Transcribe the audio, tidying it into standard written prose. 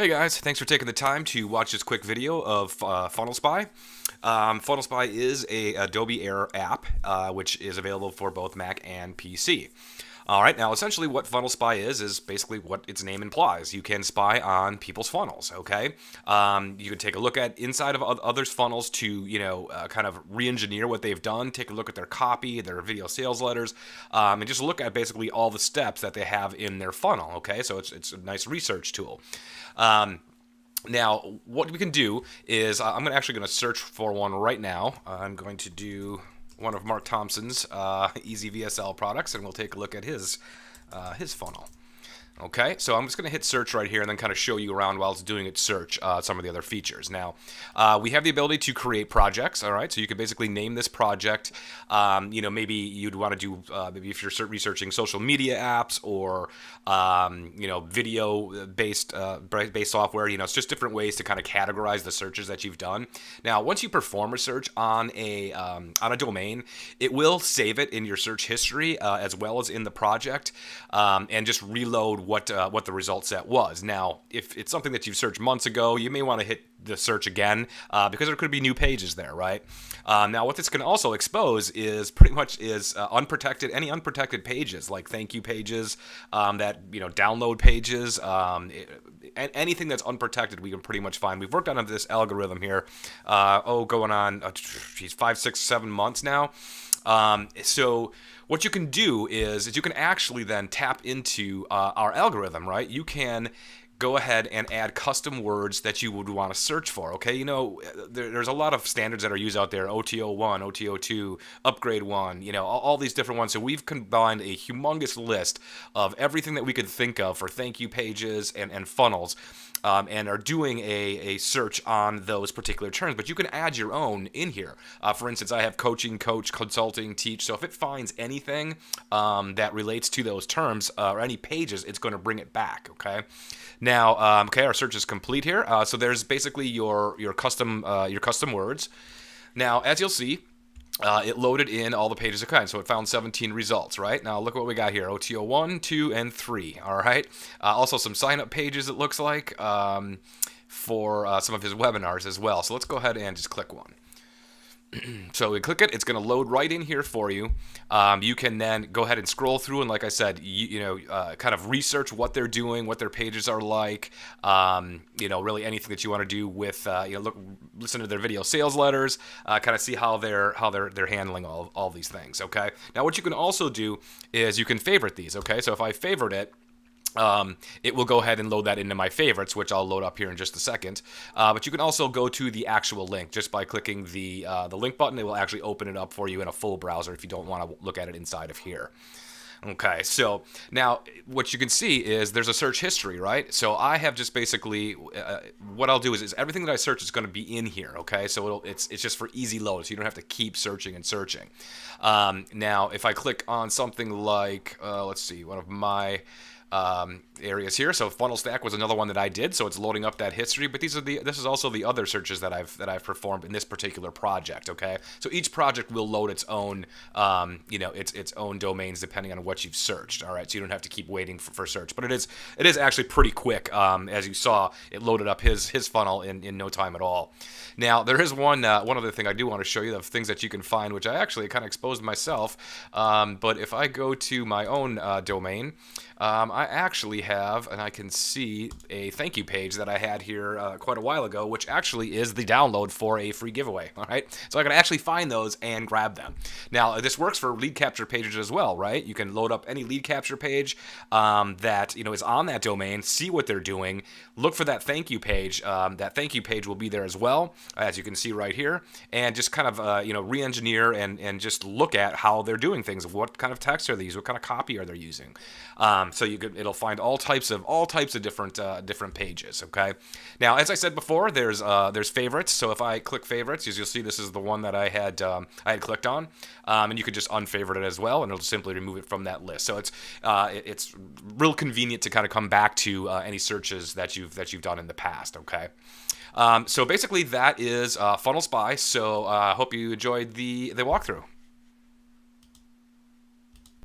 Hey guys, thanks for taking the time to watch this quick video of Funnel Spy. Funnel Spy is a Adobe Air app, which is available for both Mac and PC. All right, now essentially what Funnel Spy is basically what its name implies. You can spy on people's funnels, okay? You can take a look at inside of others' funnels to, kind of re-engineer what they've done, take a look at their copy, their video sales letters, and just look at basically all the steps that they have in their funnel, okay? So it's a nice research tool. Now, what we can do is I'm actually going to search for one right now. I'm going to do one of Mark Thompson's Easy VSL products, and we'll take a look at his funnel. Okay, so I'm just going to hit search right here and then kind of show you around while it's doing its search some of the other features. Now, we have the ability to create projects, all right? So you can basically name this project. Maybe you'd want to do, maybe if you're researching social media apps or, video-based software, it's just different ways to kind of categorize the searches that you've done. Now, once you perform a search on a domain, it will save it in your search history as well as in the project and just reload what the result set was. Now, if it's something that you've searched months ago, you may want to hit the search again because there could be new pages there, right? Now, what this can also expose is pretty much any unprotected pages, like thank you pages, download pages, anything that's unprotected, we can pretty much find. We've worked on this algorithm here, going on 5, 6, 7 months now. So what you can do is you can actually then tap into our algorithm, right? You can go ahead and add custom words that you would want to search for, okay? There's a lot of standards that are used out there, OTO1, OTO2, Upgrade 1, all these different ones. So we've combined a humongous list of everything that we could think of for thank you pages and funnels. And are doing a search on those particular terms. But you can add your own in here. For instance, I have coaching, coach, consulting, teach. So if it finds anything that relates to those terms or any pages, it's going to bring it back, okay? Now, our search is complete here. So there's basically your custom words. Now, as you'll see, it loaded in all the pages of kind, so it found 17 results, right? Now look what we got here, OTO 1, 2, and 3, all right? Also some sign-up pages, it looks like, for some of his webinars as well. So let's go ahead and just click one. So we click it, it's going to load right in here for you. You can then go ahead and scroll through and, like I said, kind of research what they're doing, what their pages are like, really anything that you want to do with, listen to their video sales letters, kind of see how they're handling all these things, okay? Now what you can also do is you can favorite these, okay? So if I favorite it, it will go ahead and load that into my favorites, which I'll load up here in just a second. But you can also go to the actual link just by clicking the link button. It will actually open it up for you in a full browser if you don't want to look at it inside of here. Okay, so now what you can see is there's a search history, right? So I have just basically, what I'll do is everything that I search is going to be in here, okay? So it's just for easy load, so you don't have to keep searching and searching. Now, if I click on something like, let's see, one of my areas here. So funnel stack was another one that I did, so it's loading up that history. But this is also the other searches that I've performed in this particular project. Okay, so each project will load its own its own domains depending on what you've searched. All right, so you don't have to keep waiting for search. But it is actually pretty quick. As you saw, it loaded up his funnel in no time at all. Now there is one other thing I do want to show you of things that you can find, which I actually kind of exposed myself. But if I go to my own domain. I actually have, and I can see a thank you page that I had here quite a while ago, which actually is the download for a free giveaway, all right? So I can actually find those and grab them. Now, this works for lead capture pages as well, right? You can load up any lead capture page that, is on that domain, see what they're doing, look for that thank you page. That thank you page will be there as well, as you can see right here, and just kind of, re-engineer and just look at how they're doing things. What kind of text are these? What kind of copy are they using? So it'll find all types of different pages. Okay. Now, as I said before, there's favorites. So if I click favorites, as you'll see, this is the one that I had clicked on, and you could just unfavorite it as well, and it'll simply remove it from that list. So it's real convenient to kind of come back to any searches that you've done in the past. Okay. So basically, that is Funnel Spy. So I hope you enjoyed the walkthrough.